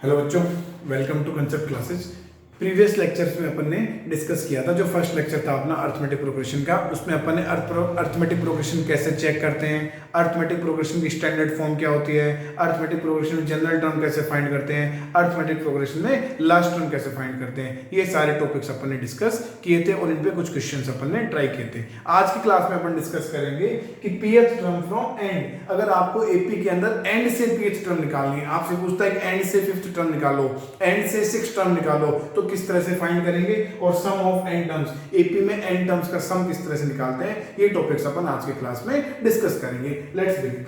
Hello बच्चों, welcome to concept classes. Previous lectures में अपन ने डिस्कस किया था, जो फर्स्ट लेक्चर था अपना अर्थमेटिक प्रोग्रेशन का, उसमें अपन ने अर्थमेटिक प्रोग्रेशन कैसे चेक करते हैं, अर्थमेटिक प्रोग्रेशन की स्टैंडर्ड फॉर्म क्या होती है, अर्थमेटिक प्रोग्रेशन में जनरल टर्म कैसे फाइंड करते हैं, अर्थमेटिक प्रोग्रेशन में लास्ट टर्म कैसे फाइंड करते हैं। ये सारे टॉपिक्स अपन ने डिस्कस किए थे और इन पे कुछ क्वेश्चंस अपन ने ट्राई किए थे। आज की क्लास में अपन डिस्कस करेंगे कि पीएच टर्म फ्रॉम एंड। अगर आपको एपी के अंदर एंड से पीएच टर्म निकालनी है, आपसे पूछता है कि एंड से फिफ्थ टर्म निकालो, एंड से सिक्स टर्म निकालो, तो किस तरह से फाइंड करेंगे, और सम ऑफ एंड टर्म्स, एपी में एंड टर्म्स का सम किस तरह से निकालते हैं, ये टॉपिक्स अपन आज के क्लास में डिस्कस करेंगे। Let's begin.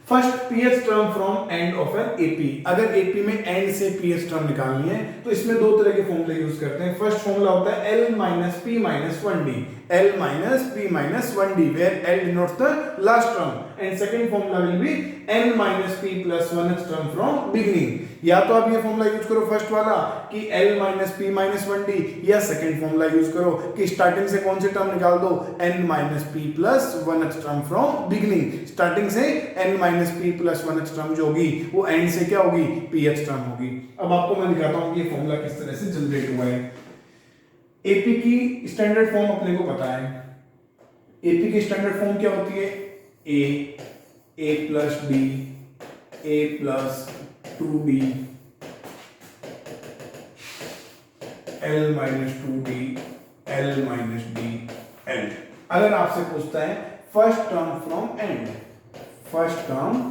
First, pH term from end of an AP. अगर एपी में एंड से पीएच टर्म निकालनी है तो इसमें दो तरह के फॉर्मूले यूज करते हैं। फर्स्ट फॉर्मूला होता है L minus P minus 1D, L minus P minus 1D, where L denotes the last term, and second formula will be N minus P plus 1th term from beginning. या तो आप ये formula use करो first वाला कि L minus P minus 1D, या second formula use करो कि स्टार्टिंग से कौन से टर्म निकाल दो, N minus P plus 1th term from beginning। Starting से N minus P plus 1th term जो होगी वो एंड से क्या होगी, PH टर्म होगी। अब आपको मैं दिखाता हूं कि ये फॉर्मूला किस तरह से जनरेट हुआ है। एपी की स्टैंडर्ड फॉर्म अपने को पता है। एपी की स्टैंडर्ड फॉर्म क्या होती है, A plus D, A plus 2d, L minus 2d, L minus D, L. अगर आपसे पूछता है first term from end, first term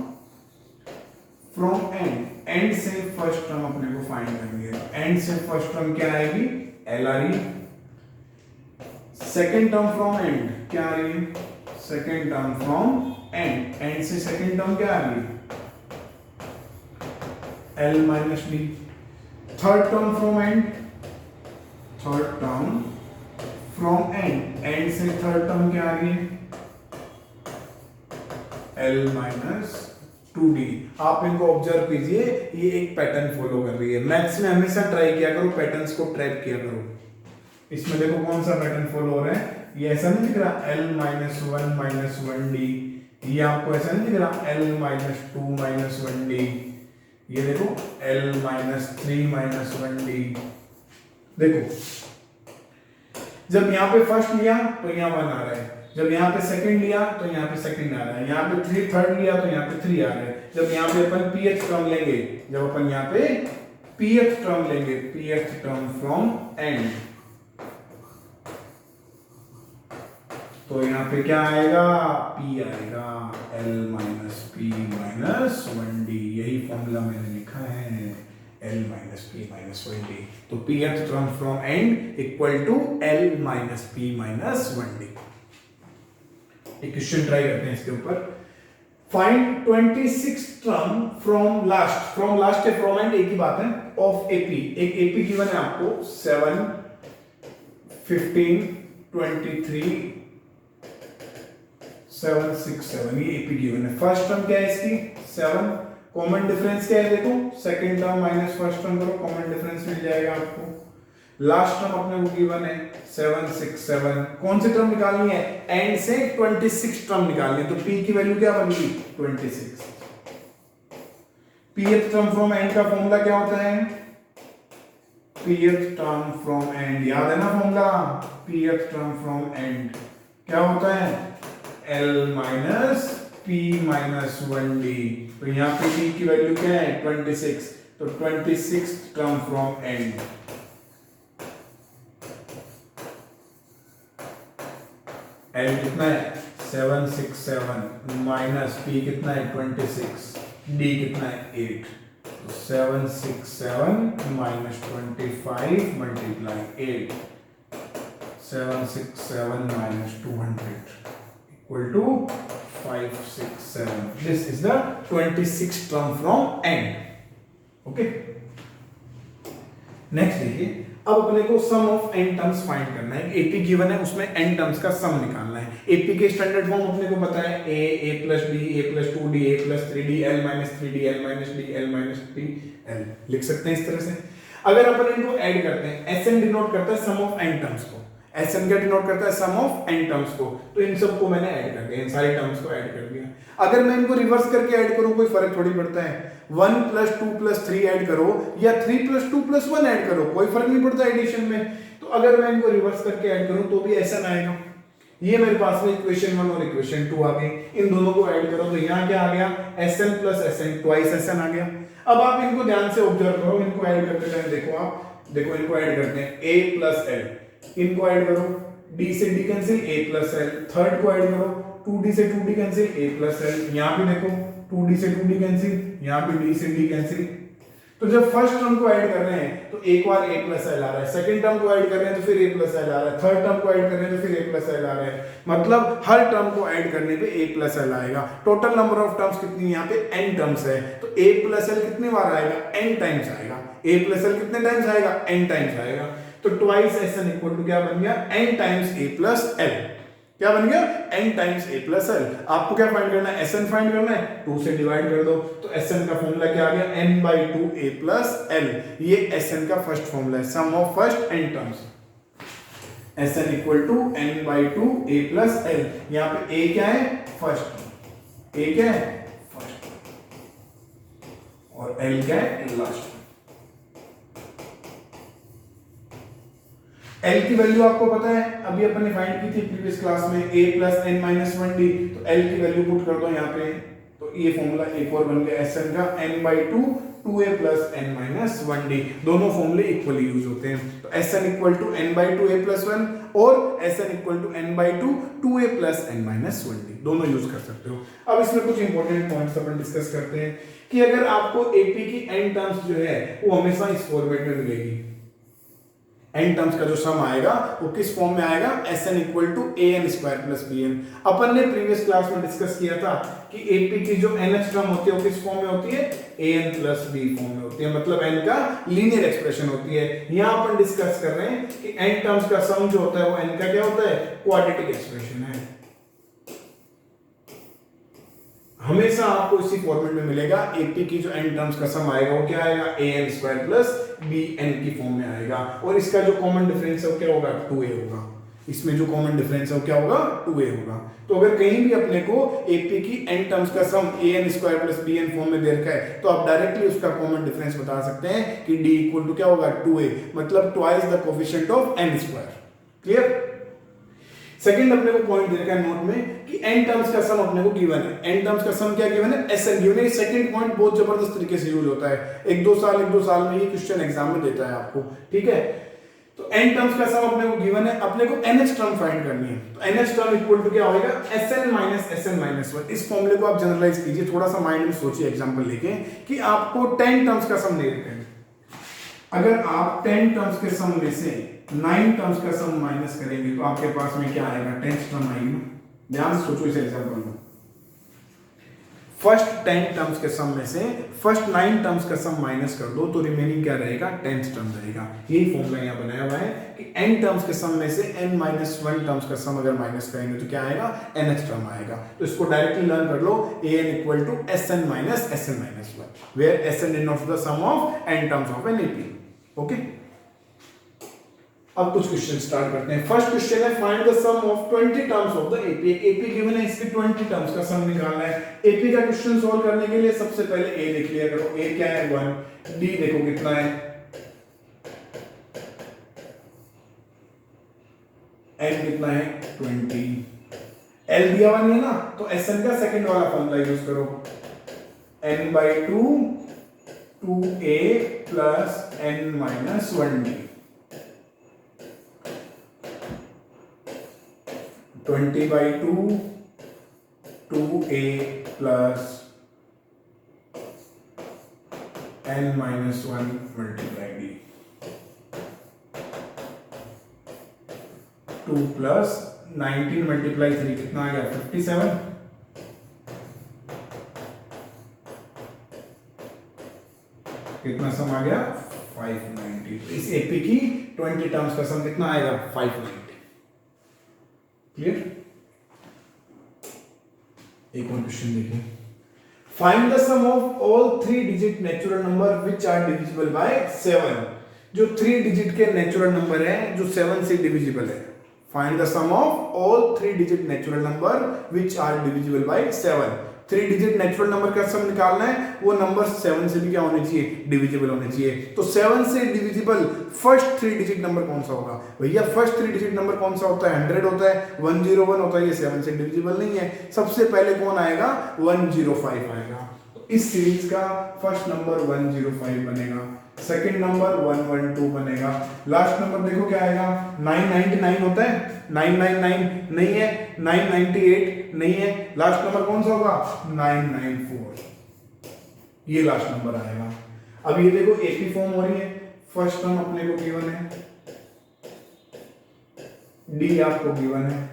from end, end से फर्स्ट टर्म अपने को फाइंड करेंगे। एंड से फर्स्ट टर्म क्या आएगी, एल आ रही। सेकेंड टर्म फ्रॉम एंड क्या आ रही है, second term from end, end से सेकेंड टर्म क्या आ रही है, L minus D. Third term from and, third term from end, end से थर्ड टर्म क्या आ रही है, एल माइनस 2d। आप इनको ऑब्जर्व कीजिए, ये एक पैटर्न फॉलो कर रही है। मैथ्स में हमेशा ट्राई किया करो, पैटर्न्स को ट्रैप किया करो। इसमें देखो कौन सा पैटर्न फॉलो हो रहा है, ये ऐसा नहीं दिख रहा L minus 1 minus 1d, ये आपको ऐसा नहीं दिख रहा L minus 2 minus 1d, ये देखो L minus 3 minus 1d। देखो जब यहाँ पे फर्स्ट लिया तो यहाँ 1 आ रहा है, जब यहाँ पे सेकंड लिया तो यहाँ पे सेकंड आ रहा है, यहाँ पे थर्ड लिया तो यहाँ पे 3 आ रहा है। जब यहाँ पे अपन pH टर्म लेंगे, जब अपन यहाँ पे pH टर्म लेंगे, pH टर्म फ्रॉम एंड, तो यहाँ पे क्या आएगा, P आएगा, L minus P minus 1D। यही फॉर्मूला मैंने लिखा है, L minus P minus 1D। तो pH term from end equal to L minus P minus 1D। एक क्वेश्चन ट्राई करते हैं इसके ऊपर। Find 26 term from last, from last है फ्रॉम एंड एक ही बात है, ऑफ एपी। एक एपी गिवन है आपको 7, 15, 23, 7, 6, 7, ये एपी गिवन है। फर्स्ट टर्म क्या है इसकी, 7। कॉमन डिफरेंस क्या है, देखो second term minus first term करो, कॉमन डिफरेंस मिल जाएगा आपको। लास्ट टर्म अपने को गिवन है 7, 6, 7। कौन सी टर्म निकालनी है, एंड से 26 टर्म निकालनी है, तो p की वैल्यू क्या बनेगी, 26। pth टर्म फ्रॉम एंड का फॉर्मूला क्या होता है, pth टर्म फ्रॉम एंड, याद है ना formula, pth term from and क्या होता है, L minus P minus 1D। तो यहाँ पे P की वैल्यू क्या है, 26, तो 26 टर्म फ्रॉम एंड, L कितना है 7, 6, 7 माइनस P कितना है 26, D कितना है 8, तो 7, 6, 7 minus 25 multiply 8, 7, 6, 7 minus 200 equal to 5, 6, 7. This is the 26 term from end. Okay. Next देखिए, अब अपने को सम ऑफ एन टर्म्स फाइंड करना है। एपी गिवन है, उसमें एन टर्म्स का सम निकालना है। एपी के स्टैंडर्ड फॉर्म अपने को पता है, A plus D, A plus 2डी, ए प्लस 3डी, एल माइनस 3डी, L minus D, L minus D, L लिख सकते हैं इस तरह से। अगर अपन इनको ऐड करते हैं, एस एन डिनोट करता है सम ऑफ एन टर्म्स को। Sn क्या डिनोट करता है, सम ऑफ n टर्म्स को। तो इन सबको मैंने ऐड कर दिया, इन सारी टर्म्स को ऐड कर दिया। अगर मैं इनको रिवर्स करके ऐड करूं कोई फर्क थोड़ी पड़ता है। 1 + 2 + 3 ऐड करो या 3 + 2 + 1 ऐड करो, कोई फर्क नहीं पड़ता एडिशन में। तो अगर मैं इनको रिवर्स करके ऐड करूं तो भी Sn आएगा। ये मेरे पास में इक्वेशन 1 और इक्वेशन 2 आ गई। इन दोनों को ऐड करो तो यहाँ क्या आ गया, Sn + Sn ट्वाइस Sn आ गया। अब आप इनको ध्यान से ऑब्जर्व करो, इनको ऐड करते टाइम देखो, आप देखो इनको ऐड करते हैं a + l, इनको ऐड करो, d से d cancel, a + l, third को ऐड करो, 2d से 2d कैंसिल, a + l, यहाँ पे देखो 2d से 2d कैंसिल, यहाँ पे d से d कैंसिल। तो जब फर्स्ट टर्म को ऐड कर रहे हैं तो एक बार a + l आ रहा है, सेकंड टर्म को ऐड कर रहे हैं तो फिर a + l आ रहा है, थर्ड टर्म को ऐड कर रहे हैं तो फिर a + l आ रहा है। मतलब हर टर्म को ऐड करने पे a + l आएगा। टोटल नंबर ऑफ टर्म्स कितनी, यहाँ पे n टर्म्स है, तो a + l कितनी बार आएगा, n टाइम्स आएगा। a + l कितने टाइम्स आएगा, n टाइम्स आएगा। तो ट्वाइस Sn इक्वल टू क्या बन गया, n टाइम्स a + l। क्या बन गया, n टाइम्स a + l। आपको क्या फाइंड करना है, Sn फाइंड करना है, 2 से डिवाइड कर दो। तो Sn का फॉर्मूला क्या आ गया, n/2 a + l। ये Sn का फर्स्ट फॉर्मूला है, sum of first n terms. Sn equal to n/2 a + l। यहाँ पे a क्या है, फर्स्ट, a क्या है, फर्स्ट, और l क्या है, लास्ट। L की वैल्यू आपको पता है, अभी अपन ने फाइंड की थी प्रीवियस क्लास में, a + n - 1d। तो L की वैल्यू पुट कर दो यहाँ पे, तो ये फॉर्मूला एक और बन गया Sn का, n/2 2a + n - 1d। दोनों फॉर्मूले इक्वली यूज होते हैं। तो Sn equal to n/2 a + 1 और Sn equal to n/2 2a + n - 1d, दोनों यूज कर सकते हो। अब इसमें कुछ इंपॉर्टेंट पॉइंट्स अपन डिस्कस करते हैं कि अगर आपको AP की n टर्म्स जो है वो हमेशा इस फॉर्मेट में मिलेगी। n टर्म्स का जो सम आएगा वो किस फॉर्म में आएगा, Sn equal to an² + bn। अपन ने प्रीवियस क्लास में डिस्कस किया था कि AP की जो nth टर्म होती है वो किस फॉर्म में होती है, an + b फॉर्म में होती है, मतलब n का लीनियर एक्सप्रेशन होती है। यहाँ अपन डिस्कस कर रहे हैं कि n टर्म्स का सम जो होता है वो n का क्या होता है, क्वाड्रेटिक एक्सप्रेशन है। हमेशा आपको इसी फॉर्मेट में मिलेगा। AP की जो n टर्म्स का सम आएगा वो क्या आएगा, an² + bn की फॉर्म में आएगा। और इसका जो कॉमन डिफरेंस है वो क्या होगा, 2a होगा। इसमें जो कॉमन डिफरेंस है वो क्या होगा, 2a होगा। तो अगर कहीं भी अपने को AP की n टर्म्स का सम an² + bn फॉर्म में दे रखा है तो आप डायरेक्टली उसका कॉमन डिफरेंस बता सकते हैं कि d इक्वल टू क्या होगा, 2a, मतलब twice the coefficient of n²। Clear. Second अपने को पॉइंट दे रखा है नोट में कि n टर्म्स का सम अपने को गिवन है। n टर्म्स का सम क्या गिवन है, Sn गिवन है। सेकंड पॉइंट बहुत जबरदस्त तरीके से यूज होता है, एक दो साल में ये क्वेश्चन एग्जाम में देता है आपको, ठीक है। तो n टर्म्स का सम अपने को गिवन है, अपने को nth टर्म फाइंड करनी है। तो nth टर्म इक्वल टू क्या होगा, Sn - Sn - 1। इस फॉर्मूले को आप जनरलाइज कीजिए, थोड़ा सा माइंड में सोचिए एग्जांपल लेके कि आपको 10 टर्म्स का सम दे रखा है। अगर आप 10 टर्म्स के सम में से 9 टर्म्स का सम माइनस करेंगे तो आपके पास में क्या आएगा, 10th टर्म आएगी। ध्यान से सोचो इस एग्जांपल में, फर्स्ट 10 टर्म्स के सम में से फर्स्ट 9 टर्म्स का सम माइनस कर दो तो रिमेनिंग क्या रहेगा, 10th टर्म रहेगा। यही फॉर्मूला यहाँ बनाया हुआ है कि n टर्म्स के सम में से n - 1 टर्म्स का सम अगर माइनस करेंगे तो क्या आएगा, nth टर्म आएगा। तो इसको डायरेक्टली लर्न कर लो, an equal to Sn - Sn - 1, where Sn denotes the sum of n terms of an AP। Okay, अब कुछ क्वेश्चन स्टार्ट करते हैं। फर्स्ट क्वेश्चन है, find the sum of 20 terms of the AP। AP given है, इसके 20 terms का sum निकालना है। AP का क्वेश्चन सॉल्व करने के लिए सबसे पहले A लिख लिया करो। A क्या है, 1। D देखो कितना है, N कितना है, 20। L दिया हुआ नहीं है ना, तो Sn का सेकंड वाला फॉर्मूला यूज करो, n/2 2a + n - 1d। 20/2 2a + n - 1 × d। 2 + 19 × 3 कितना आ गया, 57। कितना सम आ गया, 590। इस AP की 20 टर्म्स का सम कितना आएगा, 590। क्लियर। एक और क्वेश्चन देखिए, find the sum of all 3 digit natural number which are divisible by 7। जो 3 डिजिट के नेचुरल नंबर है जो 7 से डिविजिबल है, find the sum of all 3 digit natural number which are divisible by 7। 3 digit natural number का sum निकालना है, वो नंबर 7 से भी क्या होने चाहिए, डिविजिबल होने चाहिए। तो 7 से डिविजिबल फर्स्ट 3 डिजिट नंबर कौन सा होगा भैया? फर्स्ट 3 डिजिट नंबर कौन सा होता है? 100 होता है, 101 होता है, ये 7 से डिविजिबल नहीं है। सबसे पहले कौन आएगा? 105 आएगा। तो इस सीरीज का फर्स्ट नंबर 105 बनेगा, सेकंड नंबर 112 बनेगा, लास्ट नंबर देखो क्या आएगा? 999 होता है, 999 नहीं है, 998 नहीं है, लास्ट नंबर कौन सा होगा? 994, ये लास्ट नंबर आएगा। अब ये देखो एपी फॉर्म हो रही है, फर्स्ट टर्म अपने को गिवन है, डी आपको गिवन है,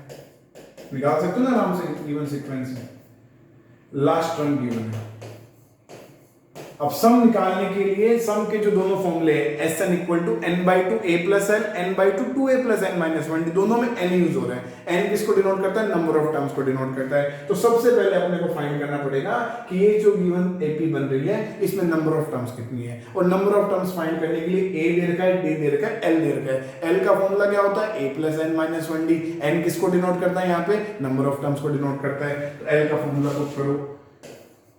निकाल सकते हो ना आराम से गिवन सीक्वेंस में, लास्ट टर्म गिवन है। अब सम निकालने के लिए सम के जो दोनों फॉर्मूले हैं, Sn equal to n by two a plus l, n by two 2a plus n minus 1, दोनों में n यूज हो रहा है। n किसको डिनोट करता है? नंबर ऑफ टर्म्स को डिनोट करता है। तो सबसे पहले अपने को फाइंड करना पड़ेगा कि ये जो गिवन एपी बन रही है इसमें नंबर ऑफ टर्म्स कितनी है, और नंबर ऑफ टर्म्स फाइंड करने के लिए a दे रखा है, d दे रखा है, l दे रखा है। l का फॉर्मूला क्या होता है? a plus n minus 1d। n किसको डिनोट करता है? यहाँ पे नंबर ऑफ टर्म्स को डिनोट करता है। तो l का फॉर्मूला पुट करो,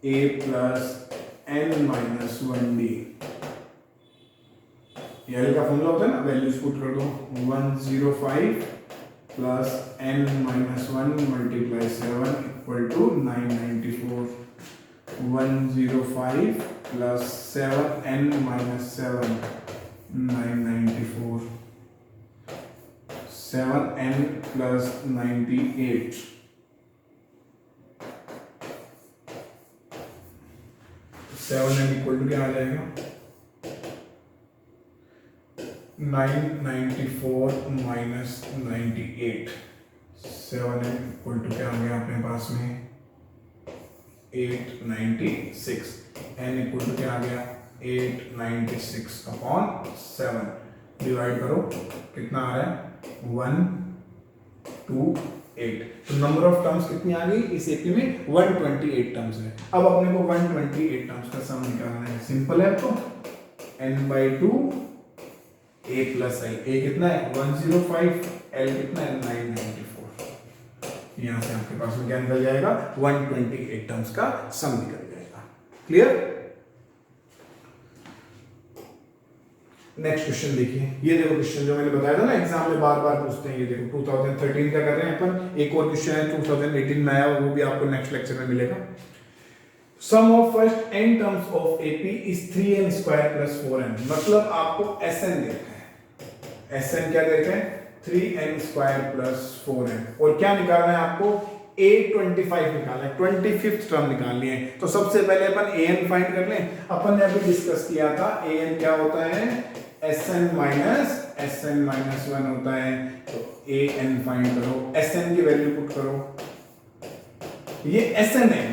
a plus n minus 1d। L का फॉर्मूला होता है ना, वैल्यूज पुट कर दो, 105 plus n minus 1 multiply 7 equal to 994। 105 plus 7n minus 7 994, 7n plus 98, 7n equal to क्या आ जाएगा? 994 माइनस 98, 7n इक्वल टू क्या आ गया अपने पास में? 896। n इक्वल टू क्या आ गया? 896 अपॉन 7, डिवाइड करो, कितना आ रहा है? 128। तो नंबर ऑफ टर्म्स कितनी आ गई इस एपी में? 128 टर्म्स है। अब अपने को 128 टर्म्स का सम निकालना है। सिंपल है, तो n by 2 a plus L. a कितना है? 105, l कितना है? 994। यहां से आपके पास में क्या निकल जाएगा? 128 टर्म्स का सम निकल जाएगा। क्लियर? नेक्स्ट क्वेश्चन देखिए, ये देखो क्वेश्चन जो मैंने बताया था ना एग्जाम में बार बार पूछते हैं, ये देखो 2013 का कर रहे हैं अपन। एक और क्वेश्चन है 2018 में आया, वो भी आपको नेक्स्ट लेक्चर में मिलेगा। Sum of first n terms of AP is 3n square plus 4n। मतलब आपको Sn दे रखा है, Sn क्या दे रखा है? 3n स्क्वायर प्लस 4n, और क्या निकालना है आपको? A25 निकालना है, 25th टर्म निकालनी है। तो सबसे पहले अपन an फाइंड कर लें। अपन ने अभी डिस्कस किया था an क्या होता है? Sn माइनस 1 होता है। तो an फाइंड करो, Sn की वैल्यू पुट करो, ये Sn है।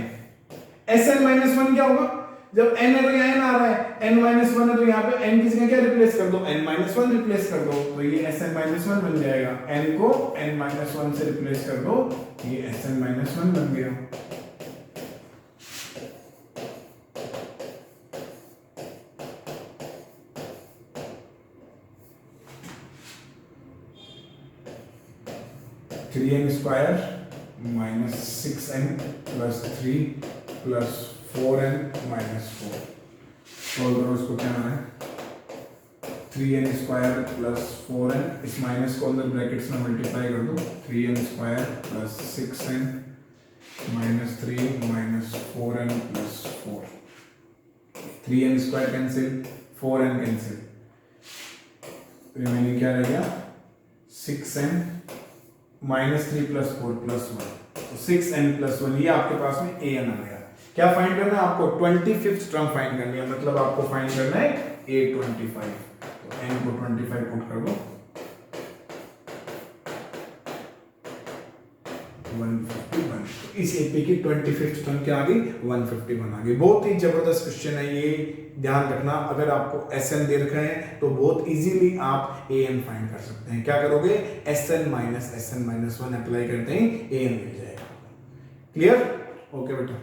Sn माइनस 1 क्या होगा? जब n है तो यहाँ n आ रहा है, n माइनस 1 है तो यहाँ पे n की जगह क्या रिप्लेस कर दो? n माइनस 1 रिप्लेस कर दो, तो ये Sn माइनस 1 बन जाएगा। n को n माइनस 1 से रिप्लेस कर दो, ये Sn माइनस 1 बन गया। Three n square minus 6n plus 3 plus 4n minus 4। Solve करो इसको, क्या आना है? 3n स्क्वायर प्लस 4n, इस माइनस को अंदर ब्रैकेट्स में मल्टीप्लाई कर दो, 3n square plus 6n minus 3 minus 4n plus 4। 3n square cancel, 4n cancel, remaining क्या रह गया? 6n माइनस 3 प्लस 4 प्लस 1, तो 6n प्लस 1, ये आपके पास में an आ गया। क्या फाइंड करना है आपको? 25th टर्म फाइंड करनी है, मतलब आपको फाइंड करना है A25। तो n को 25 पुट कर दो, 151। तो इस एपी की 25th टर्म क्या आ गई? 151 आ गई। बहुत ही जबरदस्त क्वेश्चन है ये, ध्यान रखना। अगर आपको Sn दे रखा है तो बहुत इजीली आप an फाइंड कर सकते हैं। क्या करोगे? Sn माइनस 1 अप्लाई करते हैं, an मिल जाएगा। क्लियर? ओके बेटा।